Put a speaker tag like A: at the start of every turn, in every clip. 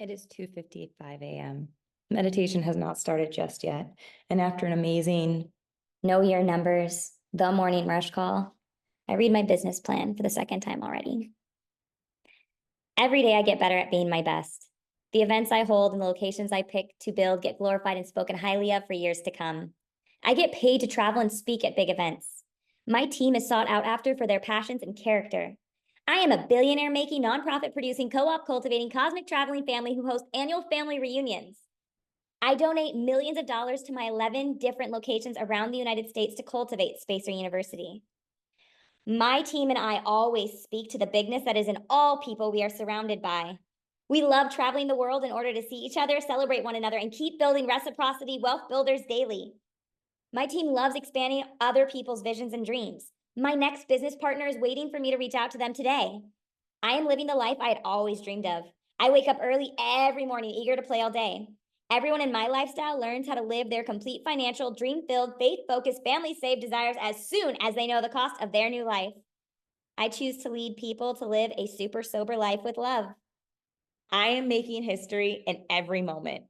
A: It is 2:55 a.m. Meditation has not started just yet. And after an amazing
B: know your numbers, the morning rush call, I read my business plan for the second time already. Every day I get better at being my best. The events I hold and the locations I pick to build get glorified and spoken highly of for years to come. I get paid to travel and speak at big events. My team is sought out after for their passions and character. I am a billionaire making, nonprofit producing, co-op cultivating, cosmic traveling family who hosts annual family reunions. I donate millions of dollars to my 11 different locations around the United States to cultivate Spacer University. My team and I always speak to the bigness that is in all people we are surrounded by. We love traveling the world in order to see each other, celebrate one another, and keep building reciprocity wealth builders daily. My team loves expanding other people's visions and dreams. My next business partner is waiting for me to reach out to them today. I am living the life I had always dreamed of. I wake up early every morning, eager to play all day. Everyone in my lifestyle learns how to live their complete financial, dream-filled, faith-focused, family-saved desires as soon as they know the cost of their new life. I choose to lead people to live a super sober life with love.
A: I am making history in every moment.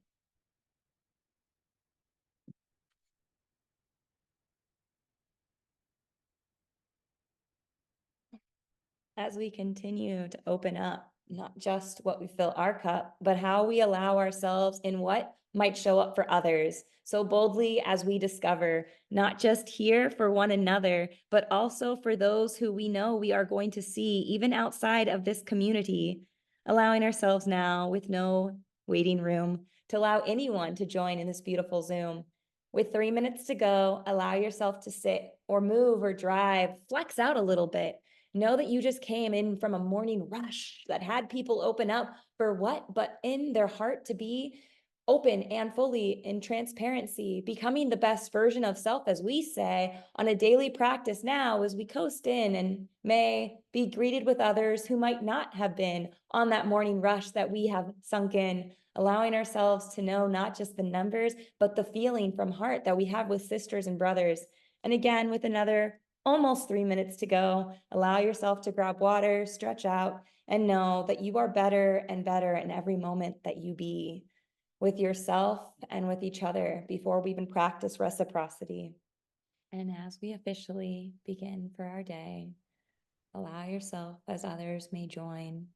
A: As we continue to open up, not just what we fill our cup, but how we allow ourselves in what might show up for others. So boldly as we discover, not just here for one another, but also for those who we know we are going to see, even outside of this community, allowing ourselves now with no waiting room to allow anyone to join in this beautiful Zoom. With 3 minutes to go, allow yourself to sit or move or drive, flex out a little bit. Know that you just came in from a morning rush that had people open up for what, but in their heart to be open and fully in transparency, becoming the best version of self, as we say, on a daily practice now as we coast in and may be greeted with others who might not have been on that morning rush that we have sunk in, allowing ourselves to know not just the numbers, but the feeling from heart that we have with sisters and brothers. And again, with another almost 3 minutes to go, allow yourself to grab water, stretch out, and know that you are better and better in every moment that you be with yourself and with each other before we even practice reciprocity. And as we officially begin for our day, allow yourself as others may join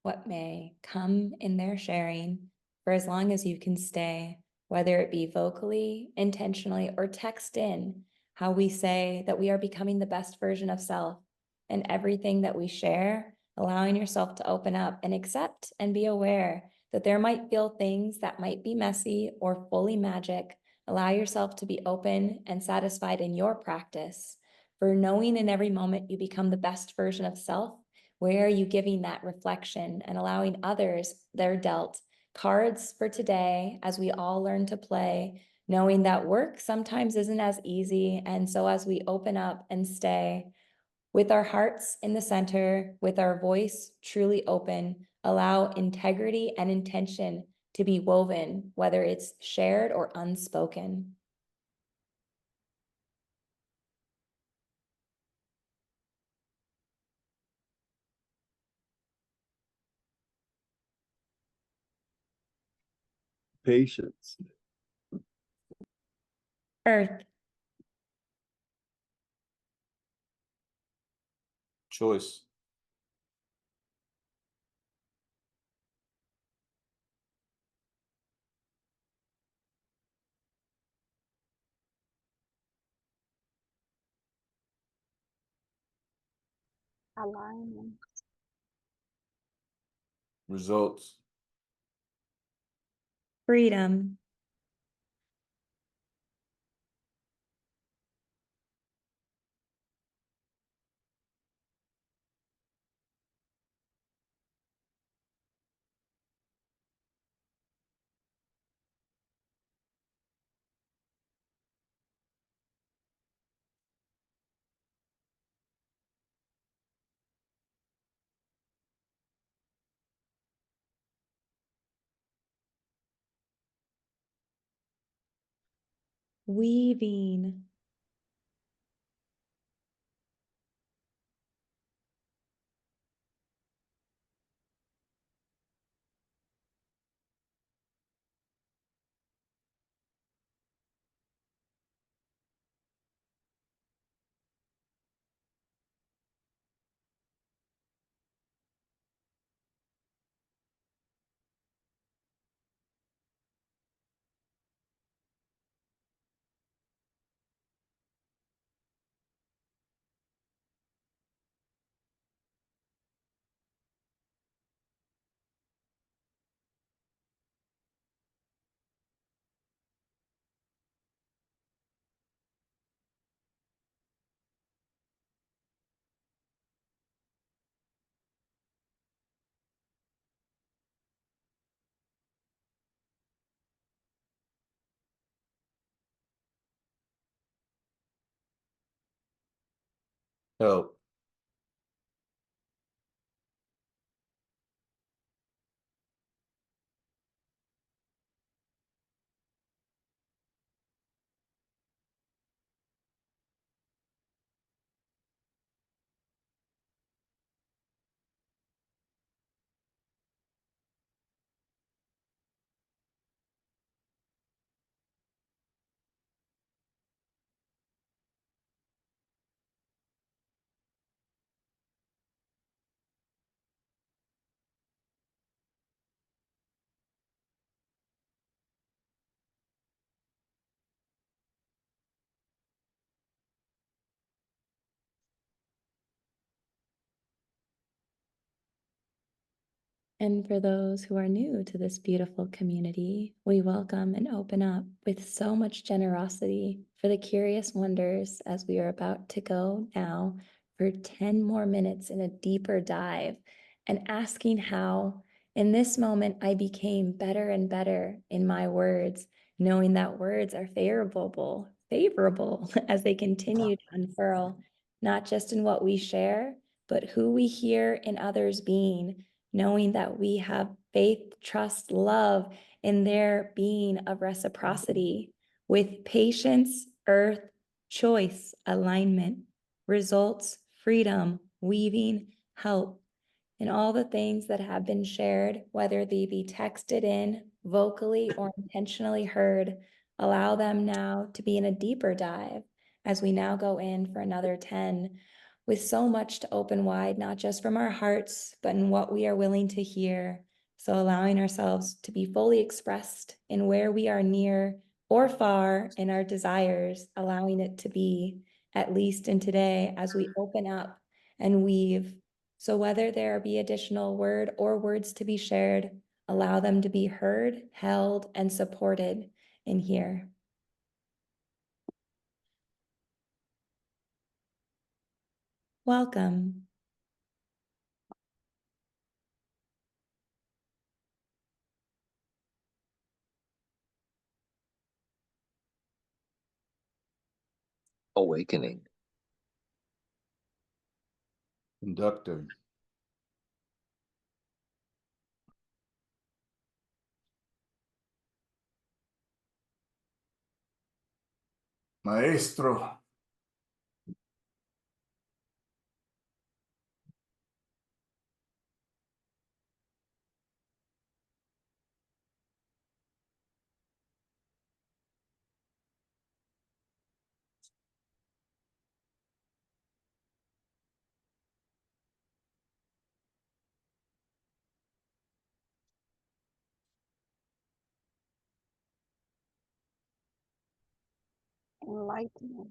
A: what may come in their sharing for as long as you can stay, whether it be vocally, intentionally, or text in how we say that we are becoming the best version of self and everything that we share, allowing yourself to open up and accept and be aware that there might feel things that might be messy or fully magic. Allow yourself to be open and satisfied in your practice. For knowing in every moment you become the best version of self, where are you giving that reflection and allowing others their dealt cards for today as we all learn to play, knowing that work sometimes isn't as easy. And so as we open up and stay with our hearts in the center, with our voice truly open, allow integrity and intention to be woven, whether it's shared or unspoken.
C: Patience.
A: Earth.
C: Choice.
D: Alignment.
C: Results.
A: Freedom. Weaving.
C: help,
A: And for those who are new to this beautiful community, we welcome and open up with so much generosity for the curious wonders as we are about to go now for 10 more minutes in a deeper dive and asking how, in this moment, I became better and better in my words, knowing that words are favorable as they continue to unfurl, not just in what we share, but who we hear in others being, knowing that we have faith, trust, love in their being of reciprocity with patience, earth, choice, alignment, results, freedom, weaving, help, and all the things that have been shared, whether they be texted in, vocally, or intentionally heard, allow them now to be in a deeper dive as we now go in for another 10 with so much to open wide, not just from our hearts, but in what we are willing to hear. So allowing ourselves to be fully expressed in where we are near or far in our desires, allowing it to be, at least in today, as we open up and weave. So whether there be additional word or words to be shared, allow them to be heard, held, and supported in here. Welcome.
E: Awakening.
C: conductive, maestro,
D: Enlightenment.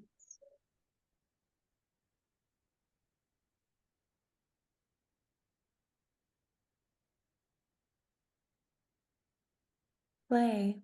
A: Play.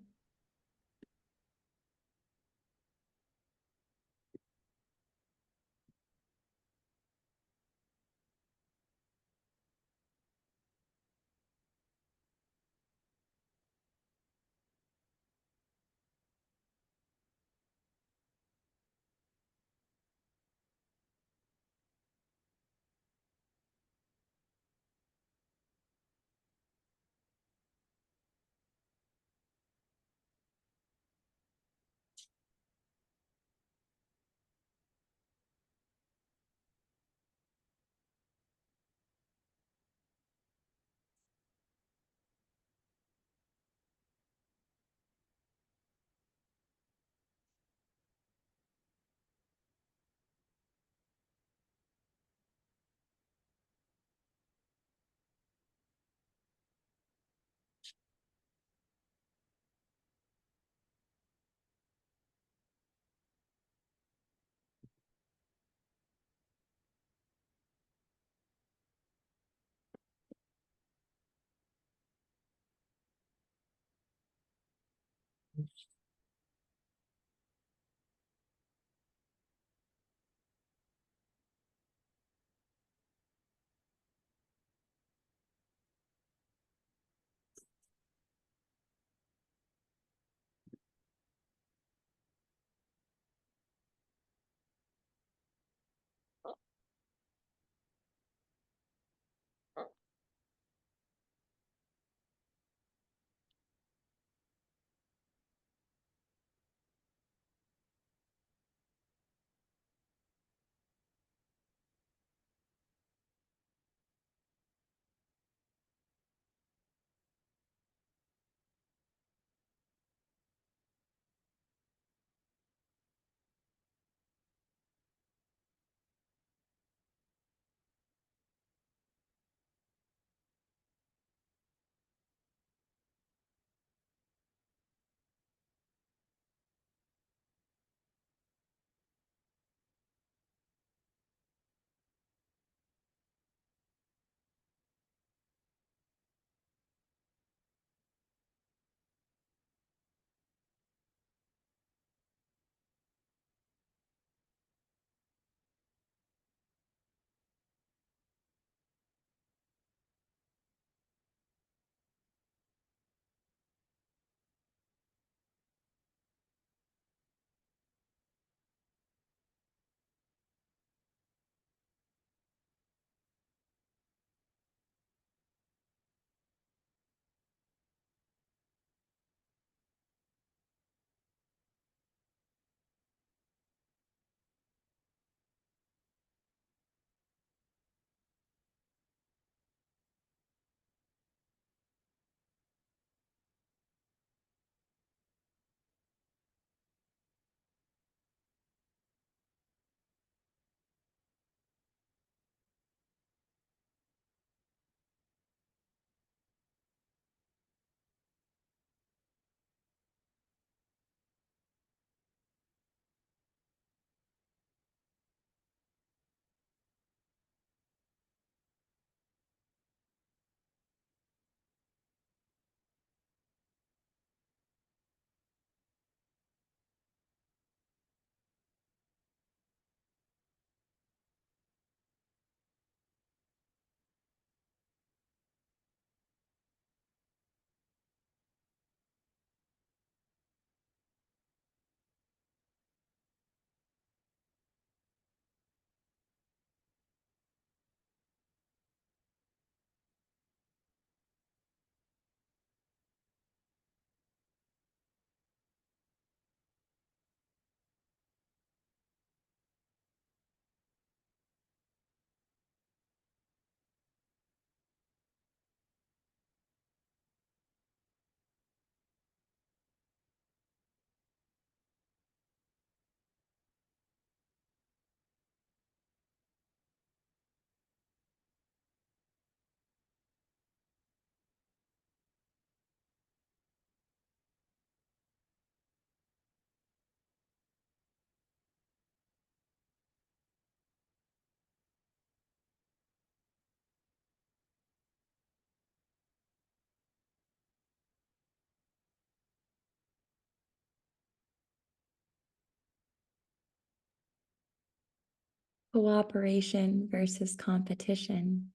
A: cooperation versus competition,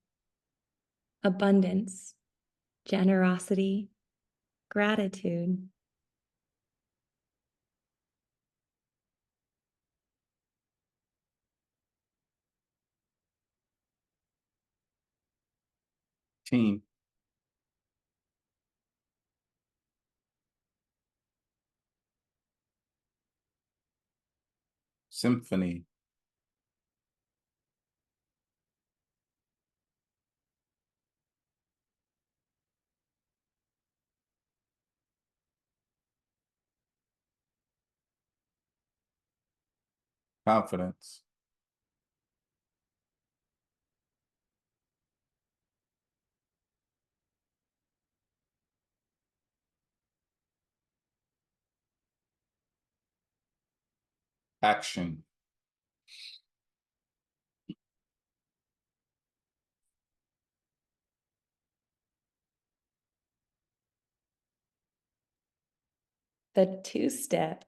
A: abundance, generosity, gratitude,
C: team, symphony, confidence, action,
A: the two-step,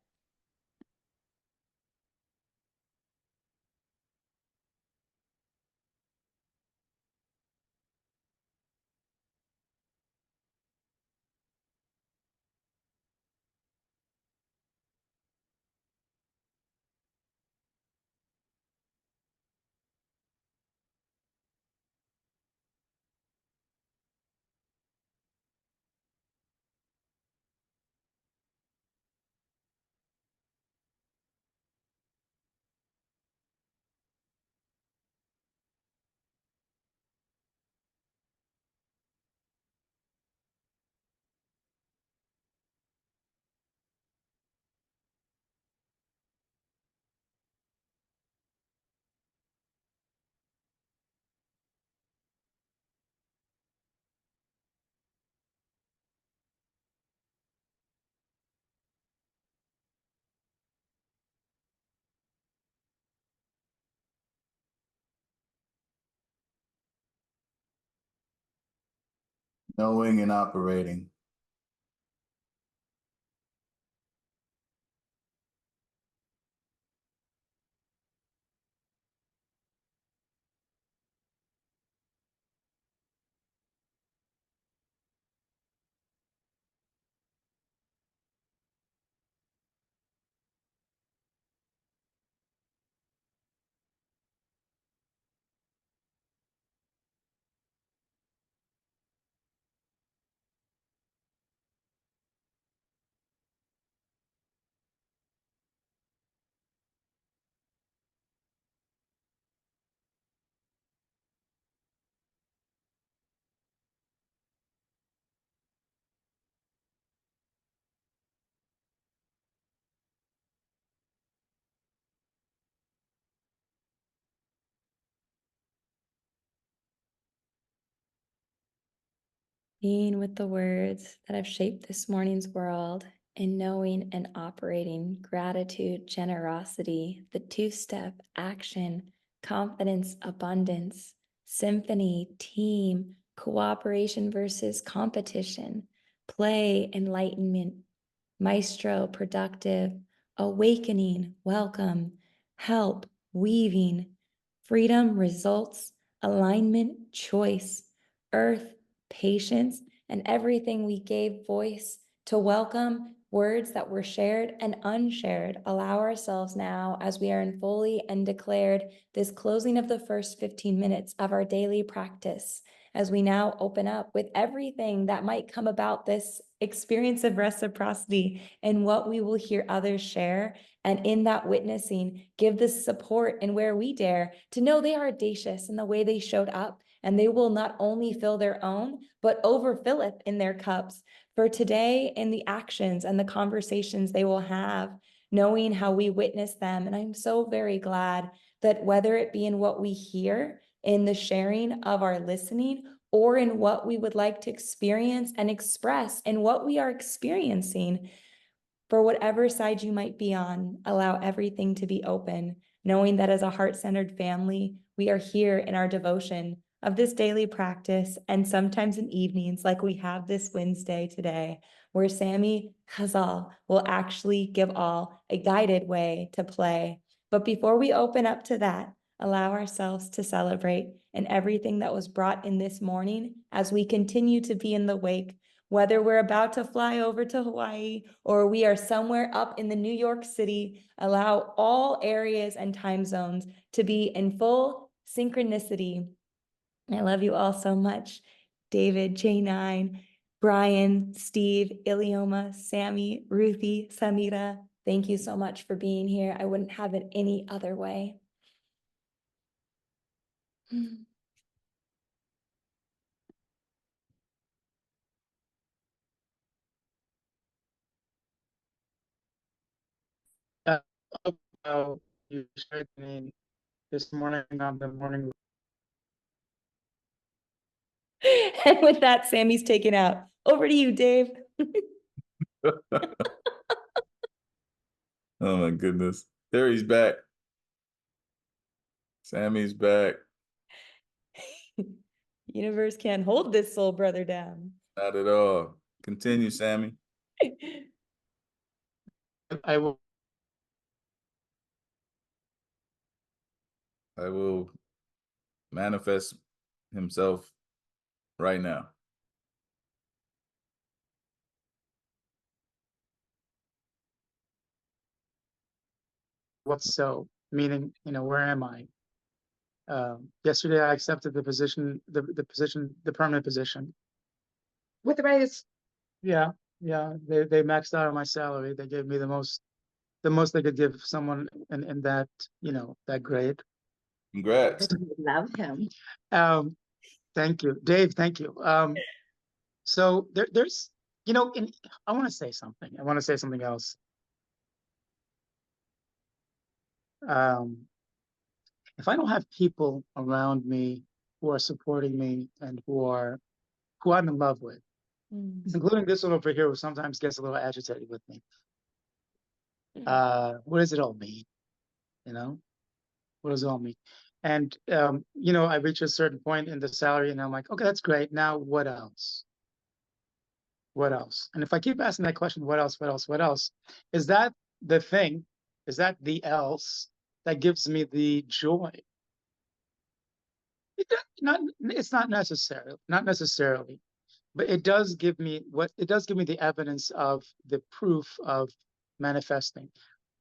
C: knowing and operating,
A: being with the words that have shaped this morning's world, and knowing and operating gratitude, generosity, the two-step, action, confidence, abundance, symphony, team, cooperation versus competition, play, enlightenment, maestro, productive, awakening, welcome, help, weaving, freedom, results, alignment, choice, earth, patience, and everything we gave voice to welcome words that were shared and unshared. Allow ourselves now, as we are in fully and declared this closing of the first 15 minutes of our daily practice, as we now open up with everything that might come about this experience of reciprocity and what we will hear others share. And in that witnessing, give the support and where we dare to know they are audacious in the way they showed up, and they will not only fill their own, but overfill it in their cups for today in the actions and the conversations they will have, knowing how we witness them. And I'm so very glad that whether it be in what we hear, in the sharing of our listening, or in what we would like to experience and express in what we are experiencing, for whatever side you might be on, allow everything to be open, knowing that as a heart-centered family, we are here in our devotion of this daily practice, and sometimes in evenings like we have this Wednesday today, where Sammy Chazal will actually give all a guided way to play. But before we open up to that, allow ourselves to celebrate in everything that was brought in this morning as we continue to be in the wake, whether we're about to fly over to Hawaii or we are somewhere up in the New York City. Allow all areas and time zones to be in full synchronicity. I love you all so much. David, J9, Brian, Steve, Ilioma, Sammy, Ruthie, Samira, thank you so much for being here. I wouldn't have it any other way.
E: You shared me this morning on the morning.
A: And with that, Sammy's taken out. Over to you, Dave.
C: Oh my goodness. There he's back. Sammy's back.
A: Universe can't hold this soul brother down.
C: Not at all. Continue, Sammy.
E: I will.
C: I will manifest himself right now.
E: What's so? Meaning, where am I? Yesterday I accepted the position, the permanent position. With the raise. Yeah. They maxed out on my salary. They gave me the most they could give someone in that, that grade.
C: Congrats.
D: Love him.
E: Thank you, Dave. Thank you. So there's, I want to say something. I want to say something else. If I don't have people around me who are supporting me and who I'm in love with, including this one over here, who sometimes gets a little agitated with me. What does it all mean? What does it all mean? And I reach a certain point in the salary and I'm like, okay, that's great. Now what else? What else? And if I keep asking that question, what else? Is that the thing? Is that the else that gives me the joy? It's not necessarily, but it does give me the evidence of the proof of manifesting.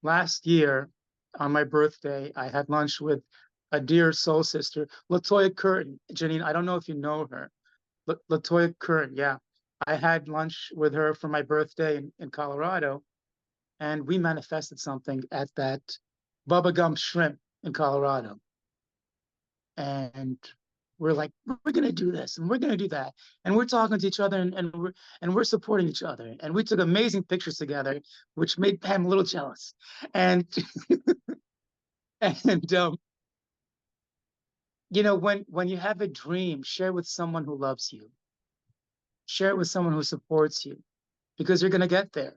E: Last year on my birthday, I had lunch with a dear soul sister, Latoya Curtin. Janine, I don't know if you know her. Latoya Curtin, yeah. I had lunch with her for my birthday in Colorado, and we manifested something at that Bubba Gump Shrimp in Colorado. And we're like, we're gonna do this and we're gonna do that, and we're talking to each other and we're supporting each other, and we took amazing pictures together, which made Pam a little jealous. And and when you have a dream, share with someone who loves you, share it with someone who supports you, because you're gonna get there.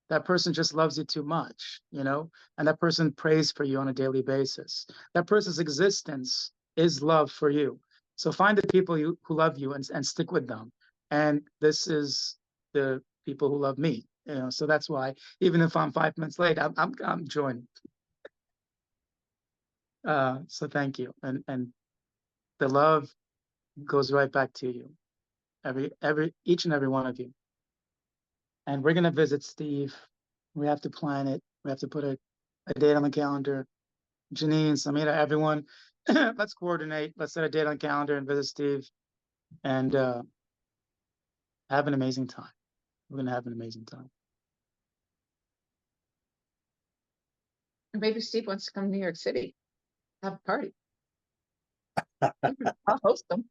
E: That person just loves you too much, and that person prays for you on a daily basis. That person's existence is love for you. So find the people who love you and stick with them. And this is the people who love me. So that's why, even if I'm 5 minutes late, I'm joining. So thank you, and the love goes right back to you, each and every one of you. And we're gonna visit Steve. We have to plan it. We have to put a date on the calendar. Janine, Samira, everyone, let's coordinate. Let's set a date on the calendar and visit Steve, and have an amazing time. We're gonna have an amazing time.
D: Maybe Steve wants to come to New York City, have a party. I'll host them.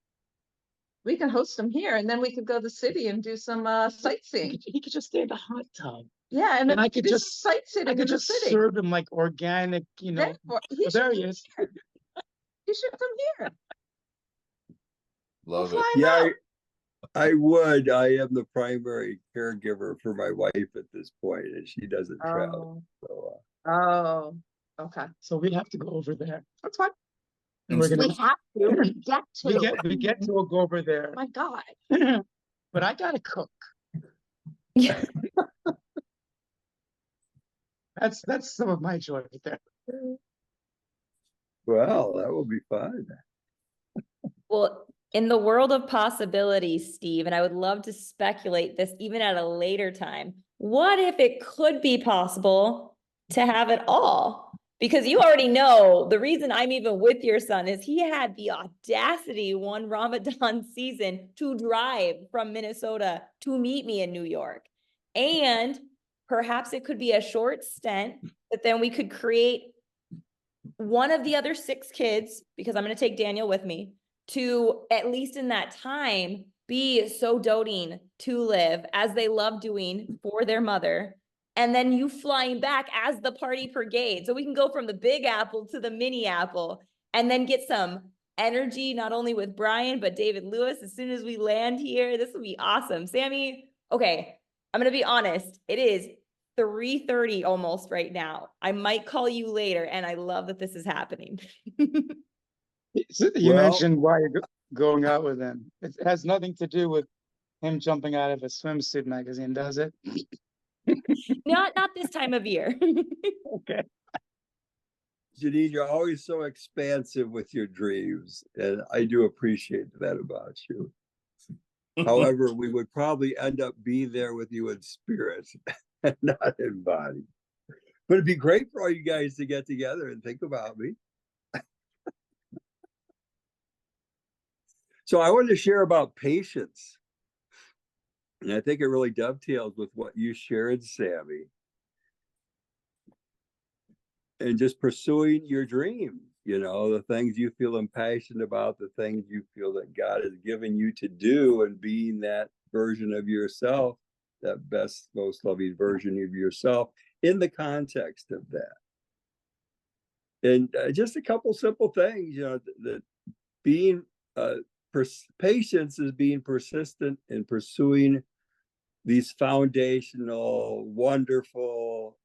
D: We can host them here, and then we could go to the city and do some sightseeing.
E: He could just stay in the hot tub.
D: Yeah, and
E: And I could
D: do
E: just
D: some sightseeing in the city.
E: serve him like organic,
D: Therefore,
E: there he is.
D: He should come here.
C: Love
D: We'll
C: it.
D: fly him
F: Yeah,
D: out.
F: I would. I am the primary caregiver for my wife at this point, and she doesn't travel. So,
D: Oh, okay.
E: So we have to go over there.
D: That's fine.
E: And we're gonna
D: We have to. We get to.
E: we get to go over there.
D: My God.
E: But I gotta cook.
A: Yeah.
E: That's some of my joy right there.
F: Well, that will be fun.
A: Well, in the world of possibilities, Steve, and I would love to speculate this even at a later time. What if it could be possible to have it all? Because you already know the reason I'm even with your son is he had the audacity one Ramadan season to drive from Minnesota to meet me in New York. And perhaps it could be a short stint, but then we could create one of the other 6 kids, because I'm going to take Daniel with me, to at least in that time be so doting to live as they love doing for their mother. And then you flying back as the party brigade. So we can go from the Big Apple to the Mini Apple and then get some energy, not only with Brian, but David Lewis as soon as we land here. This will be awesome. Sammy, okay, I'm going to be honest. It is 3:30 almost right now. I might call you later, and I love that this is happening.
E: You
F: Well-
E: mentioned why you're going out with him. It has nothing to do with him jumping out of a swimsuit magazine, does it?
A: Not this time of year.
E: Okay.
F: Janine, you're always so expansive with your dreams, and I do appreciate that about you. However, we would probably end up being there with you in spirit and not in body. But it'd be great for all you guys to get together and think about me. So I wanted to share about patience. And I think it really dovetails with what you shared, Sammy. And just pursuing your dream, you know, the things you feel impassioned about, the things you feel that God has given you to do, and being that version of yourself, that best, most loving version of yourself in the context of that. And just a couple simple things, you know, that being patience is being persistent in pursuing these foundational, wonderful,